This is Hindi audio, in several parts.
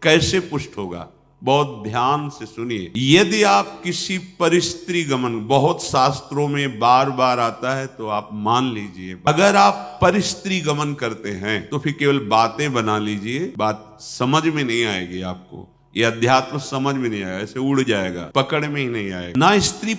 कैसे पुष्ट होगा? बहुत ध्यान से सुनिए। यदि आप किसी परिस्त्री गमन, बहुत शास्त्रों में बार बार आता है तो आप मान लीजिए, अगर आप परिस्त्री गमन करते हैं तो फिर केवल बातें बना लीजिए, बात समझ में नहीं आएगी आपको। ये अध्यात्म समझ में नहीं आएगा, ऐसे उड़ जाएगा, पकड़ में ही नहीं आएगा। ना स्त्री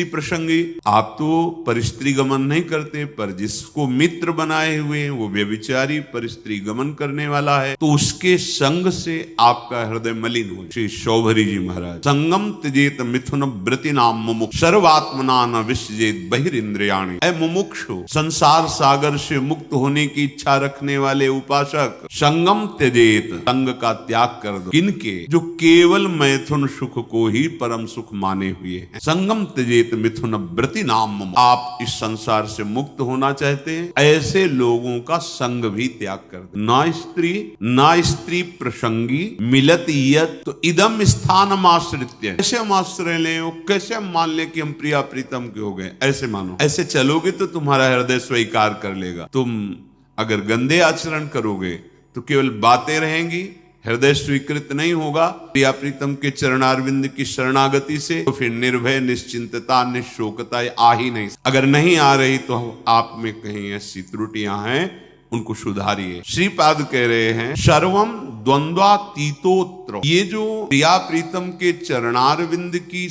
प्रसंगी आप तो परिस्त्री गमन नहीं करते, पर जिसको मित्र बनाए हुए हैं वो व्यभिचारी परिस्त्री गमन करने वाला है, तो उसके संग से आपका हृदय मलिन हो। श्री शौभरी जी महाराज, संगम त्यजेत मिथुन व्रति नाम मुमुक्ष सर्वात्मना न विसजेत बहिरिंद्रियाणि। ऐ मुमुक्षु, संसार सागर से मुक्त होने की इच्छा रखने वाले उपासक, संगम त्यजेत, संग का त्याग कर दो। किनके? जो केवल मैथुन सुख को ही परम सुख माने हुए हैं। संगम त्यजेत मिथुन व्रति नाम। आप इस संसार से मुक्त होना चाहते हैं, ऐसे लोगों का संग भी त्याग कर दो। ना स्त्री प्रसंगी मिलत यत, तो इदम स्थानम आश्रित्य। कैसे हम आश्रय ले, कैसे हम मान ले कि हम प्रिया प्रीतम के हो गए, ऐसे मानो। ऐसे चलोगे तो तुम्हारा हृदय स्वीकार कर लेगा। तुम अगर गंदे आचरण करोगे तो केवल बातें रहेंगी, हृदय स्वीकृत नहीं होगा प्रिया प्रीतम के चरणारविंद की शरणागति से, तो फिर निर्भय, निश्चिंतता, निशोकता आ ही नहीं। अगर नहीं आ रही तो आप में कहीं ऐसी त्रुटियां हैं, उनको सुधारिए। श्रीपाद कह रहे हैं, सर्वम द्वंद्वातीतोत्र। ये जो प्रिया प्रीतम के चरणारविंद की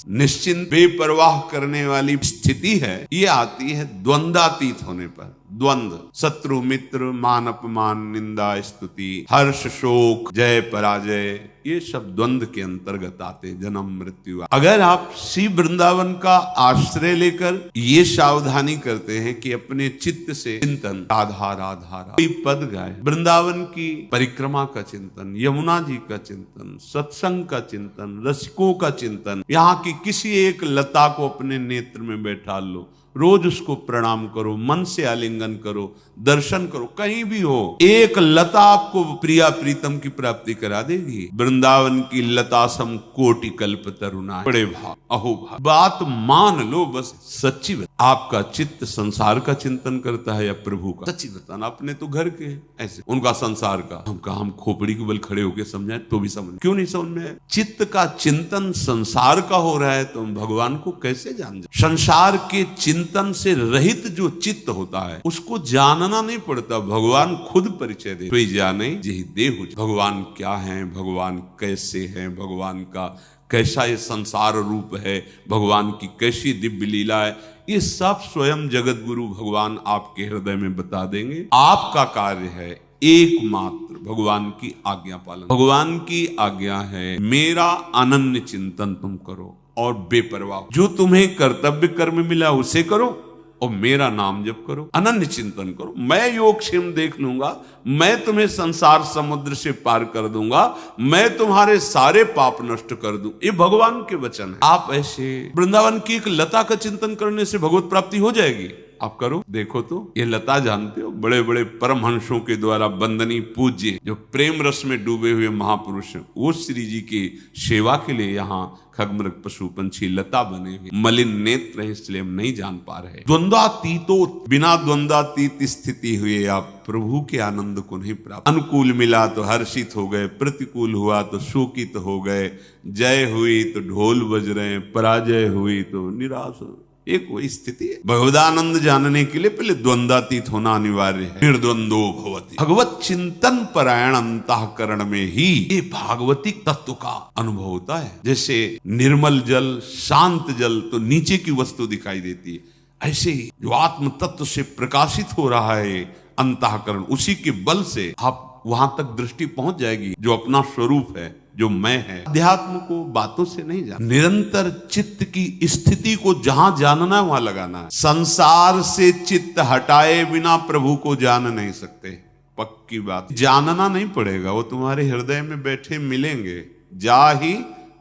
निश्चिंत बेपरवाह करने वाली स्थिति है, ये आती है द्वंद्वातीत होने पर। द्वंद्व, शत्रु मित्र, मान अपमान, निंदा स्तुति, हर्ष शोक, जय पराजय, ये सब द्वंद्व के अंतर्गत आते, जन्म मृत्यु। अगर आप श्री वृंदावन का आश्रय लेकर ये सावधानी करते हैं कि अपने चित्त से चिंतन, राधा राधा कोई पद गाए, वृंदावन की परिक्रमा का चिंतन, यमुना जी का चिंतन, सत्संग का चिंतन, रसिकों का चिंतन, यहाँ की किसी एक लता को अपने नेत्र में बैठा लो, रोज उसको प्रणाम करो, मन से आलिंगन करो, दर्शन करो, कहीं भी हो, एक लता आपको प्रिया प्रीतम की प्राप्ति करा देगी। वृंदावन की लता सम कोटि कल्प तरुणा। बड़े भाव, अहो भाव, बात मान लो बस। सच्ची बता, आपका चित्त संसार का चिंतन करता है या प्रभु का? सच्ची बताना, अपने तो घर के ऐसे, उनका संसार का। हम खोपड़ी के बल खड़े होकर समझाएं तो भी समझ, क्यों नहीं समझ में? चित्त का चिंतन संसार का हो रहा है तो हम भगवान को कैसे जान जाए? संसार के चिंतन से रहित जो चित्त होता है उसको जानना नहीं पड़ता, भगवान खुद परिचय दे। कोई जाने जेहि देहु। भगवान क्या है, भगवान कैसे है, भगवान का कैसा ये संसार रूप है, भगवान की कैसी दिव्य लीला है, ये सब स्वयं जगत गुरु भगवान आपके हृदय में बता देंगे। आपका कार्य है एकमात्र भगवान की आज्ञा पालन। भगवान की आज्ञा है मेरा अनन्य चिंतन तुम करो और बेपरवाह, जो तुम्हें कर्तव्य कर्म मिला उसे करो और मेरा नाम जप करो, अनन्य चिंतन करो। मैं योगक्षेम देख लूंगा, मैं तुम्हें संसार समुद्र से पार कर दूंगा, मैं तुम्हारे सारे पाप नष्ट कर दूं। ये भगवान के वचन है। आप ऐसे वृंदावन की एक लता का चिंतन करने से भगवत प्राप्ति हो जाएगी। आप करो, देखो तो। ये लता जानते हो, बड़े बड़े परमहंसों के द्वारा वंदनीय पूज्य जो प्रेम रस में डूबे हुए महापुरुष हैं, वो श्री जी की सेवा के लिए यहाँ खगमृग पशु पंछी लता बने हुए। मलिन नेत्र है इसलिए हम नहीं जान पा रहे। द्वंद्वातीतो, बिना द्वंद्वातीत स्थिति हुए आप प्रभु के आनंद को नहीं प्राप्त। अनुकूल मिला तो हर्षित हो गए, प्रतिकूल हुआ तो शोकित हो गए, जय हुई तो ढोल बज रहे, पराजय हुई तो निराश। एक वही स्थिति है। भगवदानंद जानने के लिए पहले द्वंद्वातीत होना अनिवार्य है। निर्द्वंदो भवति। भगवत चिंतन परायण अंतःकरण में ही ये भागवतिक तत्व का अनुभव होता है। जैसे निर्मल जल, शांत जल तो नीचे की वस्तु दिखाई देती है, ऐसे ही जो आत्म तत्व से प्रकाशित हो रहा है अंतःकरण, उसी के बल से आप वहां तक दृष्टि पहुंच जाएगी जो अपना स्वरूप है, जो मैं है। अध्यात्म को बातों से नहीं जाना, निरंतर चित्त की स्थिति को जहां जानना है वहां लगाना है। संसार से चित्त हटाए बिना प्रभु को जान नहीं सकते, पक्की बात। जानना नहीं पड़ेगा, वो तुम्हारे हृदय में बैठे मिलेंगे। जा ही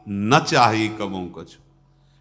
न चाही कबों कछु,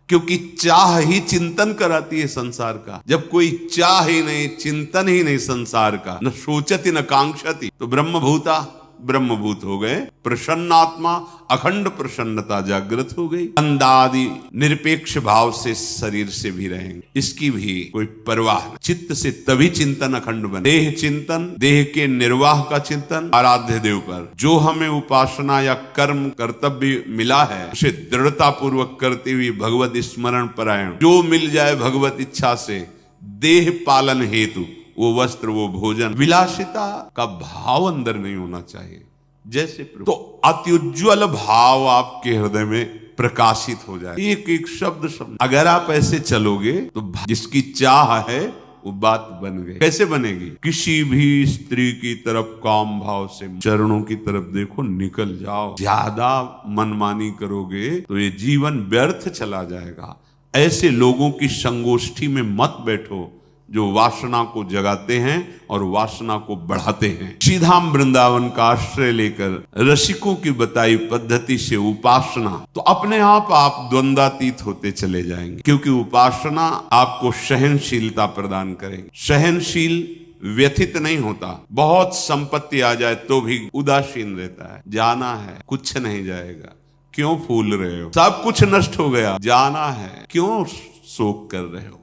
क्योंकि चाह ही चिंतन कराती है संसार का। जब कोई चाह ही नहीं, चिंतन ही नहीं संसार का, न सोचती न कांक्षती, तो ब्रह्मभूता ब्रह्मभूत हो गए। प्रसन्न आत्मा, अखंड प्रसन्नता जागृत हो गई। अंदादि निरपेक्ष भाव से शरीर से भी रहेंगे, इसकी भी कोई परवाह नहीं। चित्त से तभी चिंतन अखंड बने। देह चिंतन, देह के निर्वाह का चिंतन आराध्य देव पर। जो हमें उपासना या कर्म कर्तव्य मिला है उसे दृढ़ता पूर्वक करते हुए भगवत स्मरण परायण, जो मिल जाए भगवत इच्छा से देह पालन हेतु, वो वस्त्र, वो भोजन, विलासिता का भाव अंदर नहीं होना चाहिए। जैसे तो अत्युज्वल भाव आपके हृदय में प्रकाशित हो जाए, एक एक शब्द शब्द। अगर आप ऐसे चलोगे तो जिसकी चाह है वो बात बन गई। कैसे बनेगी? किसी भी स्त्री की तरफ काम भाव से चरणों की तरफ देखो, निकल जाओ। ज्यादा मनमानी करोगे तो ये जीवन व्यर्थ चला जाएगा। ऐसे लोगों की संगोष्ठी में मत बैठो जो वासना को जगाते हैं और वासना को बढ़ाते हैं। श्रीधाम वृंदावन का आश्रय लेकर रसिकों की बताई पद्धति से उपासना, तो अपने आप द्वंद्वातीत होते चले जाएंगे, क्योंकि उपासना आपको सहनशीलता प्रदान करेगी। सहनशील व्यथित नहीं होता, बहुत संपत्ति आ जाए तो भी उदासीन रहता है। जाना है, कुछ नहीं जाएगा, क्यों फूल रहे हो? सब कुछ नष्ट हो गया, जाना है, क्यों शोक कर रहे हो?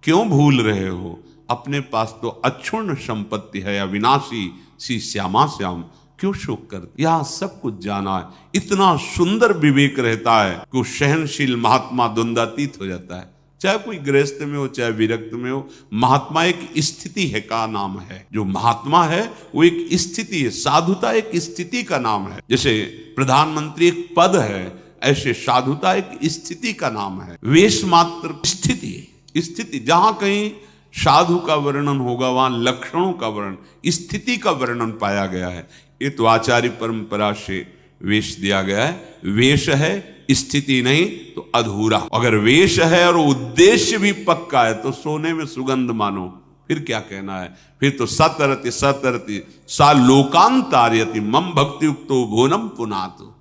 क्यों भूल रहे हो? अपने पास तो अक्षुण्ण संपत्ति है, अविनाशी सी श्यामा श्याम, क्यों शोक करते? यहां सब कुछ जाना है। इतना सुंदर विवेक रहता है कि सहनशील महात्मा द्वंद्वातीत हो जाता है। चाहे कोई गृहस्थ में हो, चाहे विरक्त में हो, महात्मा एक स्थिति है का नाम है। जो महात्मा है वो एक स्थिति है, साधुता एक स्थिति का नाम है। जैसे प्रधानमंत्री एक पद है, ऐसे साधुता एक स्थिति का नाम है। वेश मात्र स्थिति, स्थिति जहां कहीं साधु का वर्णन होगा वहां लक्षणों का वर्णन, स्थिति का वर्णन पाया गया है। ये तो आचार्य परंपरा से वेश दिया गया है। वेश है, स्थिति नहीं तो अधूरा। अगर वेश है और उद्देश्य भी पक्का है तो सोने में सुगंध मानो, फिर क्या कहना है? फिर तो सतरति सतरति सा लोकांतार्यति मम भक्तियुक्तो भुवनम पुनातु।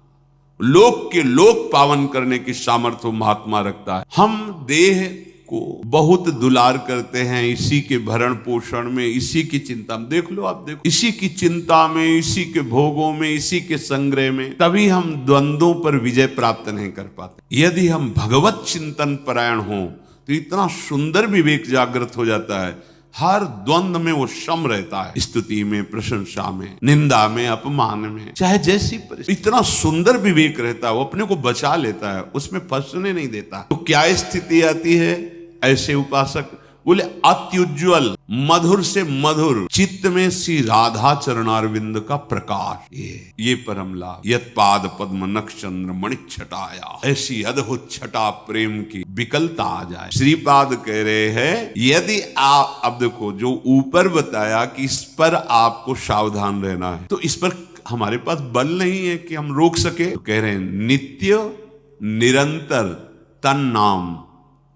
लोक के लोक पावन करने की सामर्थ्य महात्मा रखता है। हम देह को बहुत दुलार करते हैं, इसी के भरण पोषण में, इसी की चिंता में। देख लो, आप देखो, इसी की चिंता में, इसी के भोगों में, इसी के संग्रह में, तभी हम द्वंद्वों पर विजय प्राप्त नहीं कर पाते। यदि हम भगवत चिंतन परायण हो तो इतना सुंदर विवेक जागृत हो जाता है। हर द्वंद्व में वो सम रहता है, स्तुति में, प्रशंसा में, निंदा में, अपमान में, चाहे जैसी परिस्थिति। इतना सुंदर विवेक रहता है, वो अपने को बचा लेता है, उसमें फंसने नहीं देता। तो क्या स्थिति आती है? ऐसे उपासक बोले अत्युज्वल, मधुर से मधुर, चित्त में श्री राधा चरणारविंद का प्रकाश, ये परम लाभ। यत पाद पद्म नक्षचंद्र मणि छटाया, ऐसी अद्भुत छटा प्रेम की विकलता आ जाए। श्रीपाद कह रहे हैं यदि आप, अब देखो जो ऊपर बताया कि इस पर आपको सावधान रहना है, तो इस पर हमारे पास बल नहीं है कि हम रोक सके। तो कह रहे हैं नित्य निरंतर तन नाम,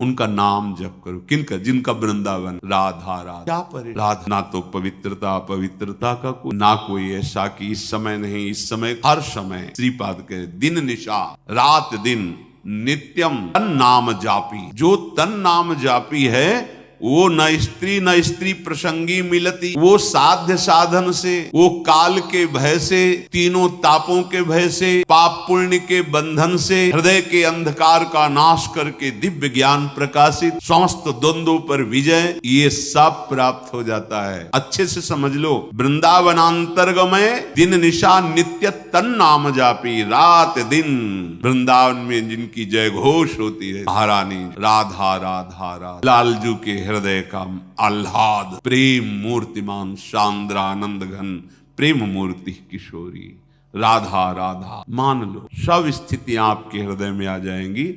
उनका नाम जप करो। किनका? जिनका वृंदावन राधा राधा। क्या परे राधा? ना तो पवित्रता, पवित्रता का ना कोई ऐसा कि इस समय नहीं, इस समय हर समय। श्रीपाद के दिन निशा, रात दिन, नित्यम तन नाम जापी। जो तन नाम जापी है वो न स्त्री प्रसंगी मिलती। वो साध्य साधन से, वो काल के भय से, तीनों तापों के भय से, पाप पुण्य के बंधन से, हृदय के अंधकार का नाश करके दिव्य ज्ञान प्रकाशित, समस्त द्वंद्वों पर विजय, ये सब प्राप्त हो जाता है। अच्छे से समझ लो, वृंदावनांतर्गमय दिन निशा नित्य तन नाम जापी। रात दिन वृंदावन में जिनकी जय घोष होती है, महारानी राधा राधा राधा। लालजू के हृदय का आह्लाद, प्रेम मूर्तिमान शांद्रानंद घन, प्रेम मूर्ति किशोरी, राधा राधा। मान लो सब स्थितियां आपके हृदय में आ जाएंगी।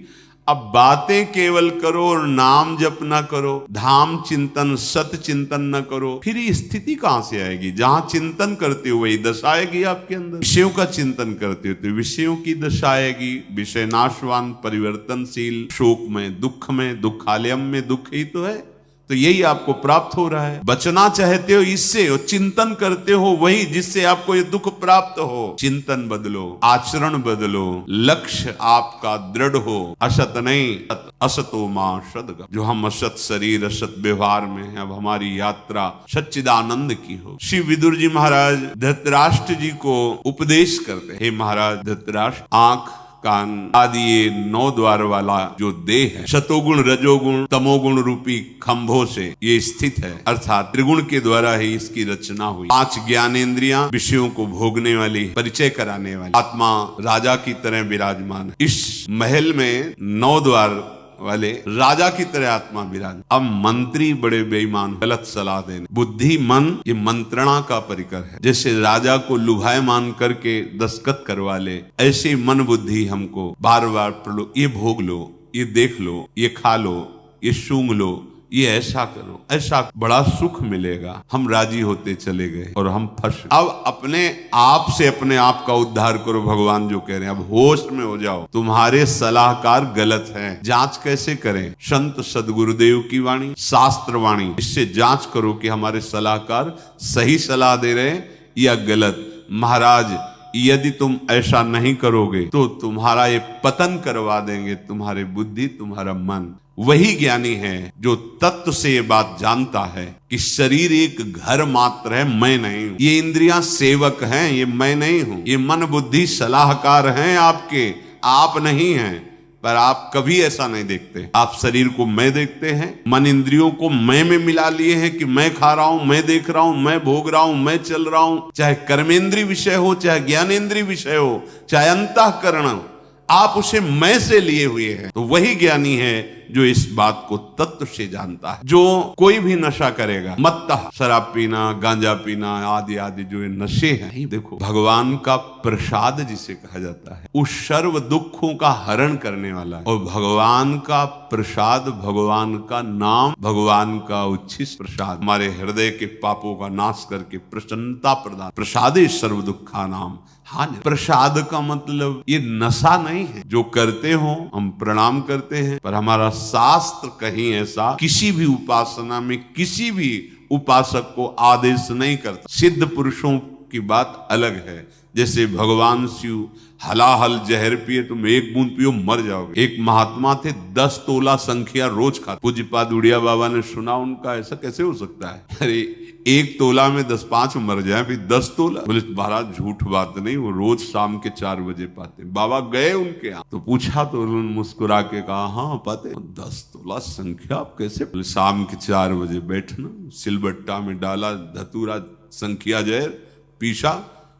अब बातें केवल करो और नाम जप न करो, धाम चिंतन सत चिंतन न करो, फिर ये स्थिति कहां से आएगी? जहां चिंतन करते हो वही दशा आएगी आपके अंदर। विषयों का चिंतन करते हो तो विषयों की दशा आएगी। विषय नाशवान, परिवर्तनशील, शोक में, दुख में, दुखालयम में दुख ही तो है। तो यही आपको प्राप्त हो रहा है। बचना चाहते हो इससे, और चिंतन करते हो वही जिससे आपको ये दुख प्राप्त हो। चिंतन बदलो, आचरण बदलो, लक्ष्य आपका दृढ़ हो। असत नहीं, असतो मां सद्गम। जो हम असत शरीर असत व्यवहार में है, अब हमारी यात्रा सच्चिदानंद की हो। श्री विदुर जी महाराज धृतराष्ट्र जी को उपदेश करते, हे महाराज धृतराष्ट्र, आंख कान आदि ये 9 द्वार वाला जो देह है, शतोगुण रजोगुण तमोगुण रूपी खंभों से ये स्थित है, अर्थात त्रिगुण के द्वारा ही इसकी रचना हुई। 5 ज्ञानेंद्रियां विषयों को भोगने वाली, परिचय कराने वाली। आत्मा राजा की तरह विराजमान है। इस महल में 9 द्वार वाले राजा की तरह आत्मा विराज। अब मंत्री बड़े बेईमान, गलत सलाह देने। बुद्धि मन ये मंत्रणा का परिकर है। जैसे राजा को लुभायमान करके दस्तखत करवा ले, ऐसे मन बुद्धि हमको बार बार ये भोग लो, ये देख लो, ये खा लो, ये सूंघ लो, ये ऐसा करो, ऐसा बड़ा सुख मिलेगा। हम राजी होते चले गए और हम फंस। अब अपने आप से अपने आप का उद्धार करो, भगवान जो कह रहे हैं। अब होश में हो जाओ, तुम्हारे सलाहकार गलत हैं। जांच कैसे करें? संत सदगुरुदेव की वाणी, शास्त्र वाणी, इससे जांच करो कि हमारे सलाहकार सही सलाह दे रहे हैं या गलत। महाराज यदि तुम ऐसा नहीं करोगे तो तुम्हारा ये पतन करवा देंगे, तुम्हारी बुद्धि, तुम्हारा मन। वही ज्ञानी है जो तत्व से ये बात जानता है कि शरीर एक घर मात्र है, मैं नहीं हूं। ये इंद्रियां सेवक हैं, ये मैं नहीं हूं। ये मन बुद्धि सलाहकार हैं आपके, आप नहीं हैं। पर आप कभी ऐसा नहीं देखते। आप शरीर को मैं देखते हैं, मन इंद्रियों को मैं में मिला लिए हैं कि मैं खा रहा हूं, मैं देख रहा हूं, मैं भोग रहा हूं, मैं चल रहा हूं। चाहे कर्मेंद्रीय विषय हो, चाहे ज्ञानेंद्रीय विषय हो, चाहे अंतःकरण हो, आप उसे मैं से लिए हुए हैं। तो वही ज्ञानी है जो इस बात को तत्व से जानता है। जो कोई भी नशा करेगा, मत्तः, शराब पीना, गांजा पीना आदि आदि जो ये नशे हैं, देखो भगवान का प्रसाद जिसे कहा जाता है, उस सर्व दुखों का हरण करने वाला है। और भगवान का प्रसाद, भगवान का नाम, भगवान का उच्छिष्ट प्रसाद हमारे हृदय के पापों का नाश करके प्रसन्नता प्रदान। प्रसादे सर्व दुखा नाम। हाँ, प्रसाद का मतलब ये नशा नहीं है। जो करते हो हम प्रणाम करते हैं, पर हमारा शास्त्र कहीं ऐसा किसी भी उपासना में किसी भी उपासक को आदेश नहीं करता। सिद्ध पुरुषों की बात अलग है। जैसे भगवान शिव हलाहल जहर पिए, तुम 1 बूंद पियो मर जाओगे। एक महात्मा थे, 10 तोला संख्या रोज खाते। पूज्यपाद उड़िया बाबा ने सुना उनका, ऐसा कैसे हो सकता है? अरे 1 तोला में 10-5 मर जाए, फिर 10 तोला। बोले महाराज झूठ बात नहीं, वो रोज शाम के 4 बजे पाते। बाबा गए उनके यहाँ तो पूछा, तो उन्होंने मुस्कुरा के कहा, हाँ पाते। 10 तोला संख्या आप कैसे? बोले शाम के 4 बजे बैठना, सिलबट्टा में डाला धतूरा संख्या जहर, पीसा,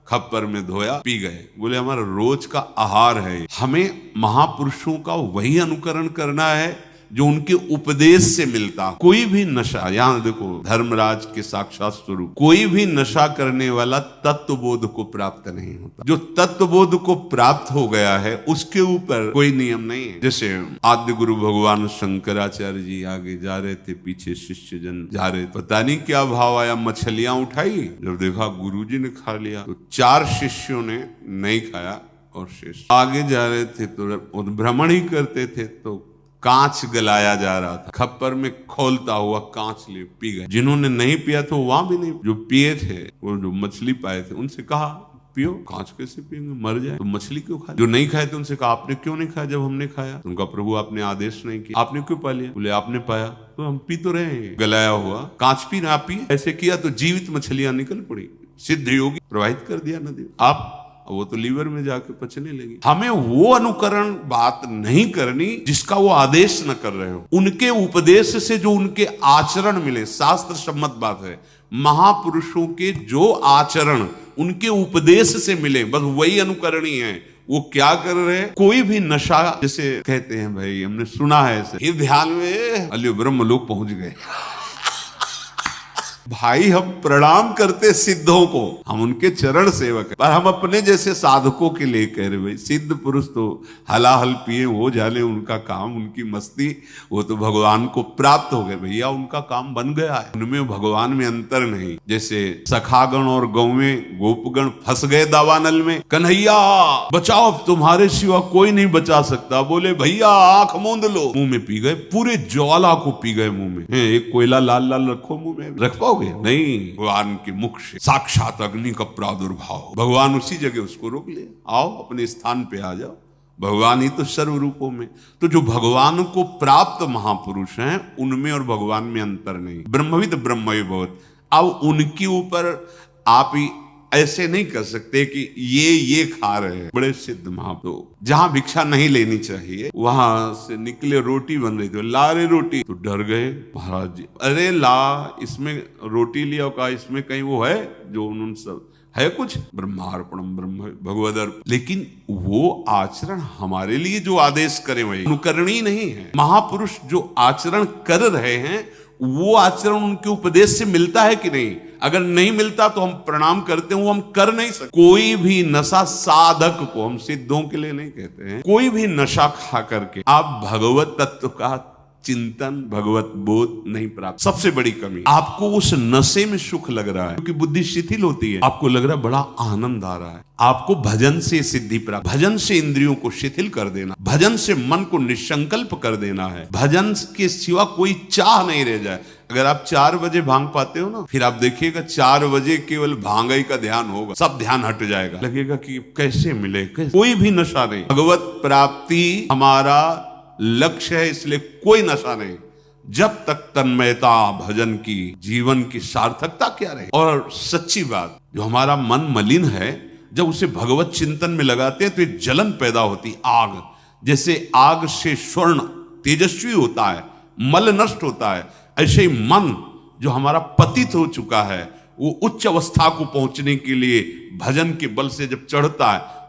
खप्पर में धोया, पी गए। बोले हमारा रोज का आहार है। हमें महापुरुषों का वही अनुकरण करना है जो उनके उपदेश से मिलता। कोई भी नशा, यहां देखो धर्मराज के साक्षात स्वरूप, कोई भी नशा करने वाला तत्वबोध को प्राप्त नहीं होता। जो तत्वबोध को प्राप्त हो गया है उसके ऊपर कोई नियम नहीं है। जैसे आद्य गुरु भगवान शंकराचार्य जी आगे जा रहे थे, पीछे शिष्य जन जा रहे, पता नहीं क्या भाव आया, मछलियां उठाई, जब देखा गुरुजी ने खा लिया तो 4 शिष्यों ने नहीं खाया और शेष आगे जा रहे थे। तो भ्रमण ही करते थे तो कांच गलाया जा रहा था, खप्पर में खोलता हुआ कांच ले पी गए। जिन्होंने नहीं पिया तो वहां भी नहीं, जो पिए थे, वो जो मछली पाए थे, उनसे कहा पियो, कांच कैसे पिएंगे, मर जाए तो मछली क्यों खाए? जो नहीं खाए थे उनसे कहा आपने क्यों नहीं खाया जब हमने खाया? तो उनका प्रभु आपने आदेश नहीं किया, आपने क्यों पा लिया? बोले आपने पाया तो हम पी तो रहे हैं, गलाया हुआ कांच पी ना पिए। ऐसे किया तो जीवित मछलियां निकल पड़ी, सिद्ध योगी प्रवाहित कर दिया नदी। आप वो तो लीवर में जाके पचने लगी। हमें वो अनुकरण बात नहीं करनी जिसका वो आदेश न कर रहे हो। उनके उपदेश से जो उनके आचरण मिले, शास्त्र सम्मत बात है। महापुरुषों के जो आचरण उनके उपदेश से मिले, बस वही अनुकरणी है। वो क्या कर रहे हैं? कोई भी नशा, जैसे कहते हैं भाई, हमने सुना है ऐसे, ये ध्यान में अल्यो ब्रह्म लोग पहुंच गए। भाई हम प्रणाम करते सिद्धों को, हम उनके चरण सेवक हैं, पर हम अपने जैसे साधकों के लिए कह रहे भाई सिद्ध पुरुष तो हलाहल पिए वो जाने उनका काम, उनकी मस्ती, वो तो भगवान को प्राप्त हो गए भैया, उनका काम बन गया है, उनमें भगवान में अंतर नहीं। जैसे सखागण और गौवें गोपगण फंस गए दावानल में, कन्हैया बचाओ, तुम्हारे सिवा कोई नहीं बचा सकता। बोले भैया आंख मूंद लो, मुंह में पी गए, पूरे ज्वाला को पी गए मुंह में। एक कोयला लाल लाल रखो मुंह में, रख पाओगे नहीं। भगवान के मुख से साक्षात अग्नि का प्रादुर्भाव, भगवान उसी जगह उसको रोक ले, आओ अपने स्थान पे आ जाओ, भगवान ही तो सर्व रूपों में। तो जो भगवान को प्राप्त महापुरुष हैं उनमें और भगवान में अंतर नहीं। ब्रह्मविद ब्रह्मवि भवत्। अब उनके ऊपर आप ही ऐसे नहीं कर सकते कि ये खा रहे हैं, बड़े सिद्ध महापुरुष। जहां भिक्षा नहीं लेनी चाहिए वहां से निकले, रोटी बन रही थी, ला रे रोटी, तो डर गए महाराज जी, अरे ला इसमें रोटी लिया, का इसमें कहीं वो है जो उन्होंने सब है कुछ, ब्रह्मार्पणम ब्रह्म भगवदर्पण। लेकिन वो आचरण हमारे लिए जो आदेश करे वही अनुकरणीय नहीं है। महापुरुष जो आचरण कर रहे हैं वो आचरण उनके उपदेश से मिलता है कि नहीं? अगर नहीं मिलता तो हम प्रणाम करते हैं, वो हम कर नहीं सकते। कोई भी नशा साधक को, हम सिद्धों के लिए नहीं कहते हैं, कोई भी नशा खा करके आप भगवत तत्व का चिंतन, भगवत बोध नहीं प्राप्त। सबसे बड़ी कमी, आपको उस नशे में सुख लग रहा है क्योंकि बुद्धि शिथिल होती है, आपको लग रहा है बड़ा आनंद आ रहा है। आपको भजन से सिद्धि प्राप्त, भजन से इंद्रियों को शिथिल कर देना, भजन से मन को निसंकल्प कर देना है, भजन के सिवा कोई चाह नहीं रह जाए। अगर आप 4 बजे भांग पाते हो ना, फिर आप देखिएगा 4 बजे केवल भांगई का ध्यान होगा, सब ध्यान हट जाएगा, लगेगा कि कैसे मिले, कोई भी नशा नहीं। भगवत प्राप्ति हमारा लक्ष्य है, इसलिए कोई नशा नहीं। जब तक तन्मयता भजन की, जीवन की सार्थकता क्या रहे। और सच्ची बात, जो हमारा मन मलिन है, जब उसे भगवत चिंतन में लगाते हैं तो एक जलन पैदा होती, आग। जैसे आग से स्वर्ण तेजस्वी होता है, मल नष्ट होता है, ऐसे ही मन जो हमारा पतित हो चुका है, वो उच्च अवस्था को पहुंचने के लिए भजन के बल से जब चढ़ता है